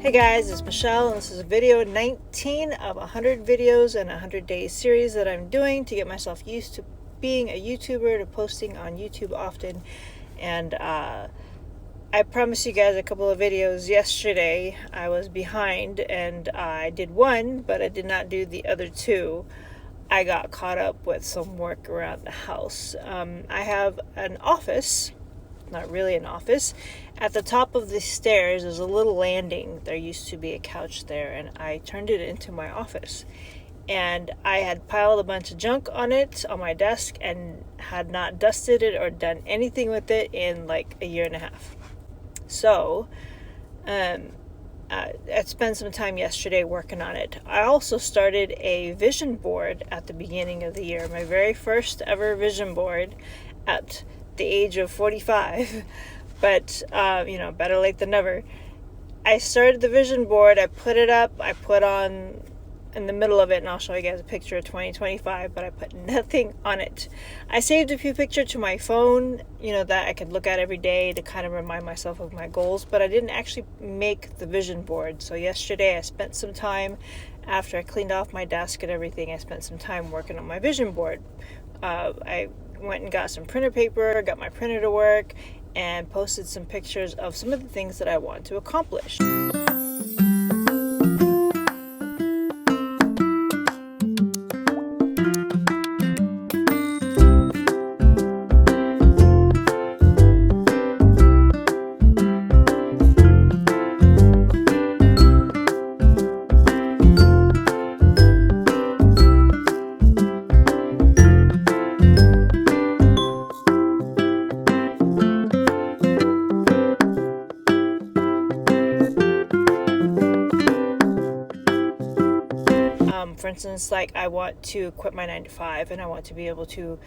Hey guys, it's Michelle, and this is video 19 of 100 videos and 100 days series that I'm doing to get myself used to being a YouTuber, to posting on YouTube often. And I promised you guys a couple of videos yesterday. I was behind and I did one, but I did not do the other two. I got caught up with some work around the house. I have an office. Not really an office. At the top of the stairs is a little landing. There used to be a couch there, and I turned it into my office. And I had piled a bunch of junk on it, on my desk, and had not dusted it or done anything with it in like a year and a half. So, I spent some time yesterday working on it. I also started a vision board at the beginning of the year, my very first ever vision board at the age of 45, but better late than never. I started the vision board, I put it up, I put on in the middle of it, and I'll show you guys a picture of 2025, but I put nothing on it. I saved a few pictures to my phone, that I could look at every day to kind of remind myself of my goals, but I didn't actually make the vision board. So yesterday I spent some time, after I cleaned off my desk and everything, I spent some time working on my vision board. I went and got some printer paper, got my printer to work, and posted some pictures of some of the things that I want to accomplish. For instance, like I want to quit my 9 to 5, and I want to be able to,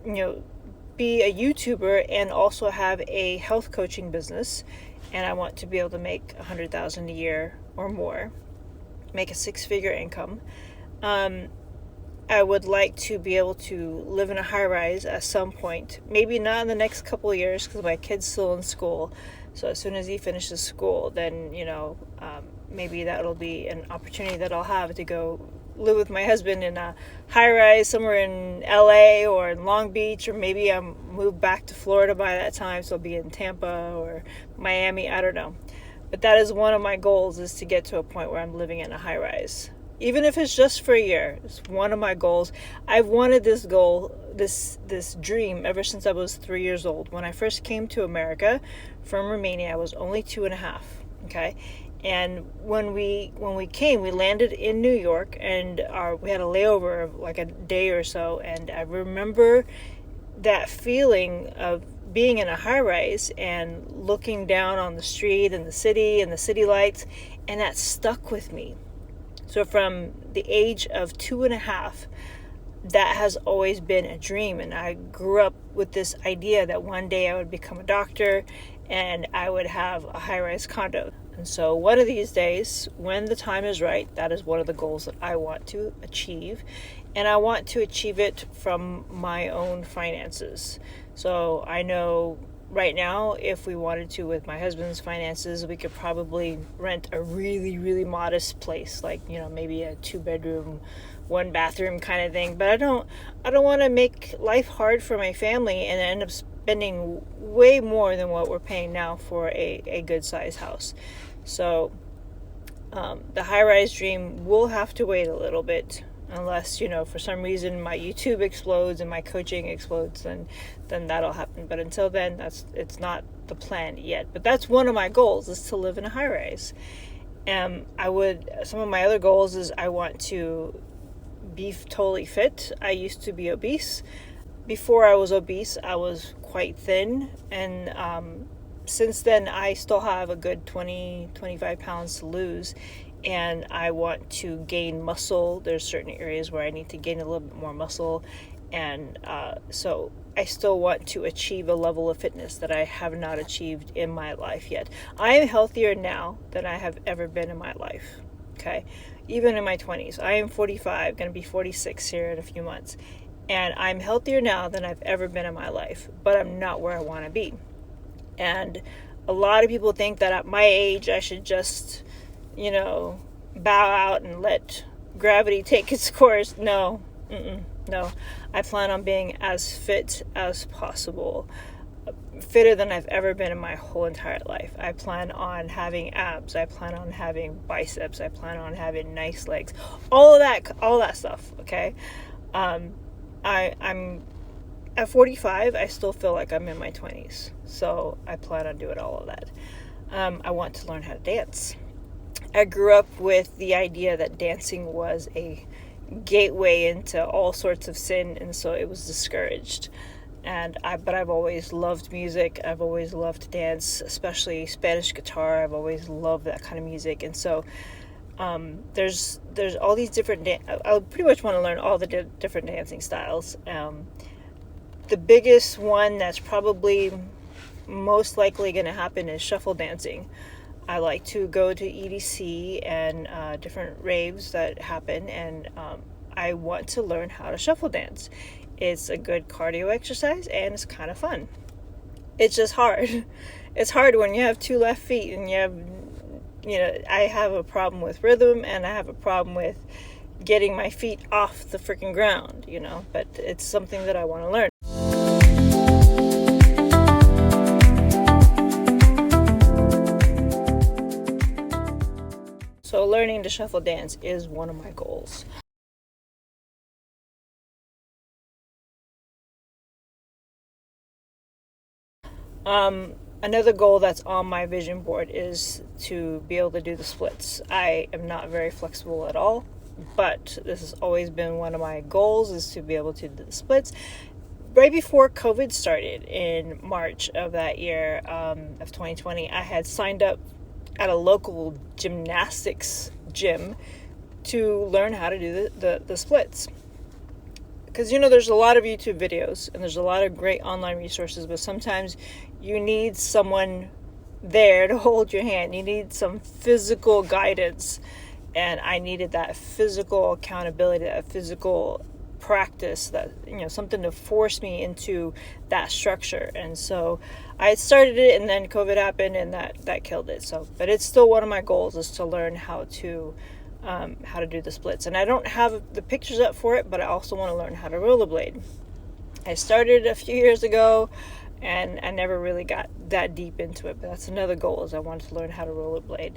be a YouTuber and also have a health coaching business, and I want to be able to make $100,000 a year or more, make a 6-figure income. I would like to be able to live in a high-rise at some point, maybe not in the next couple of years because my kid's still in school. So as soon as he finishes school, then maybe that'll be an opportunity that I'll have to go live with my husband in a high-rise somewhere in LA or in Long Beach, or maybe I'm move back to Florida by that time, so I'll be in Tampa or Miami, I don't know. But that is one of my goals, is to get to a point where I'm living in a high-rise. Even if it's just for a year, it's one of my goals. I've wanted this goal, this dream, ever since I was 3 years old. When I first came to America from Romania, I was only 2.5, okay? And when we came, we landed in New York, and we had a layover of like a day or so, and I remember that feeling of being in a high-rise and looking down on the street and the city lights, and that stuck with me. So from the age of 2.5, that has always been a dream. And I grew up with this idea that one day I would become a doctor and I would have a high-rise condo. And so one of these days, when the time is right, that is one of the goals that I want to achieve. And I want to achieve it from my own finances. So I know right now, if we wanted to, with my husband's finances, we could probably rent a really, really modest place, like, maybe a 2-bedroom, 1-bathroom kind of thing. But I don't want to make life hard for my family and end up spending way more than what we're paying now for a good sized house. So the high-rise dream will have to wait a little bit, unless for some reason my YouTube explodes and my coaching explodes, then that'll happen. But until then, it's not the plan yet. But that's one of my goals, is to live in a high-rise. Some of my other goals is I want to be totally fit. I used to be obese. Before I was obese, I was quite thin, and since then I still have a good 20-25 pounds to lose. And I want to gain muscle. There's certain areas where I need to gain a little bit more muscle. And so I still want to achieve a level of fitness that I have not achieved in my life yet. I am healthier now than I have ever been in my life, okay? Even in my 20s. I am 45, going to be 46 here in a few months. And I'm healthier now than I've ever been in my life. But I'm not where I want to be. And a lot of people think that at my age I should just bow out and let gravity take its course. No. No. I plan on being as fit as possible. Fitter than I've ever been in my whole entire life. I plan on having abs. I plan on having biceps. I plan on having nice legs. All that stuff, okay? I'm at 45, I still feel like I'm in my 20s. So I plan on doing all of that. I want to learn how to dance. I grew up with the idea that dancing was a gateway into all sorts of sin, and so it was discouraged. But I've always loved music. I've always loved to dance, especially Spanish guitar. I've always loved that kind of music, and so there's all these different. I pretty much want to learn all the different dancing styles. The biggest one that's probably most likely going to happen is shuffle dancing. I like to go to EDC and different raves that happen, and I want to learn how to shuffle dance. It's a good cardio exercise, and it's kind of fun. It's just hard. It's hard when you have two left feet, and I have a problem with rhythm, and I have a problem with getting my feet off the freaking ground, but it's something that I want to learn. So learning to shuffle dance is one of my goals. Another goal that's on my vision board is to be able to do the splits. I am not very flexible at all, but this has always been one of my goals, is to be able to do the splits. Right before COVID started in March of that year, of 2020, I had signed up at a local gymnastics gym to learn how to do the splits. Because, there's a lot of YouTube videos and there's a lot of great online resources, but sometimes you need someone there to hold your hand. You need some physical guidance, and I needed that physical accountability, that physical practice, that something to force me into that structure. And so I started it, and then COVID happened, and that killed it. So, but it's still one of my goals, is to learn how to do the splits. And I don't have the pictures up for it, but I also want to learn how to rollerblade. I started a few years ago, and I never really got that deep into it, but that's another goal, is I want to learn how to rollerblade.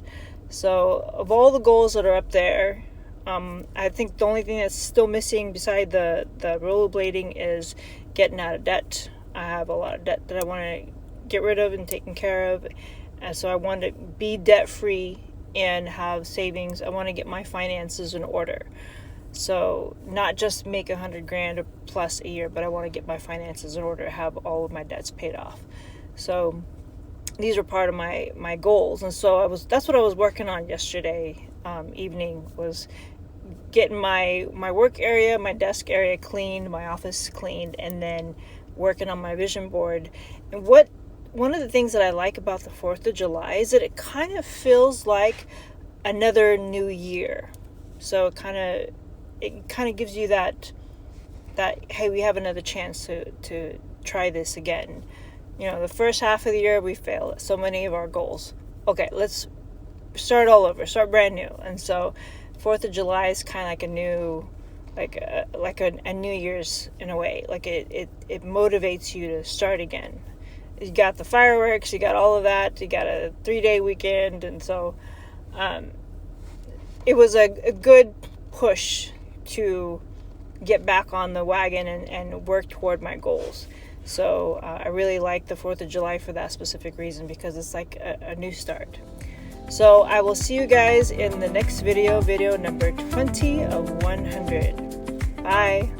So of all the goals that are up there, I think the only thing that's still missing beside the rollerblading is getting out of debt. I have a lot of debt that I want to get rid of and taken care of, and so I want to be debt free and have savings. I want to get my finances in order. So not just make $100,000 plus a year, but I want to get my finances in order, have all of my debts paid off. So these are part of my goals. And so that's what I was working on yesterday evening, was getting my work area, my desk area cleaned, my office cleaned, and then working on my vision board. And one of the things that I like about the 4th of July is that it kind of feels like another new year. So it kind of gives you that hey, we have another chance to try this again. The first half of the year we failed at so many of our goals. Okay, let's start all over, start brand new. And so 4th of July is kind of like a new, like a New Year's in a way. Like it motivates you to start again. You got the fireworks, you got all of that, you got a 3-day weekend, and so it was a good push to get back on the wagon and work toward my goals. So I really like the 4th of July for that specific reason, because it's like a new start. So I will see you guys in the next video number 20 of 100. Bye.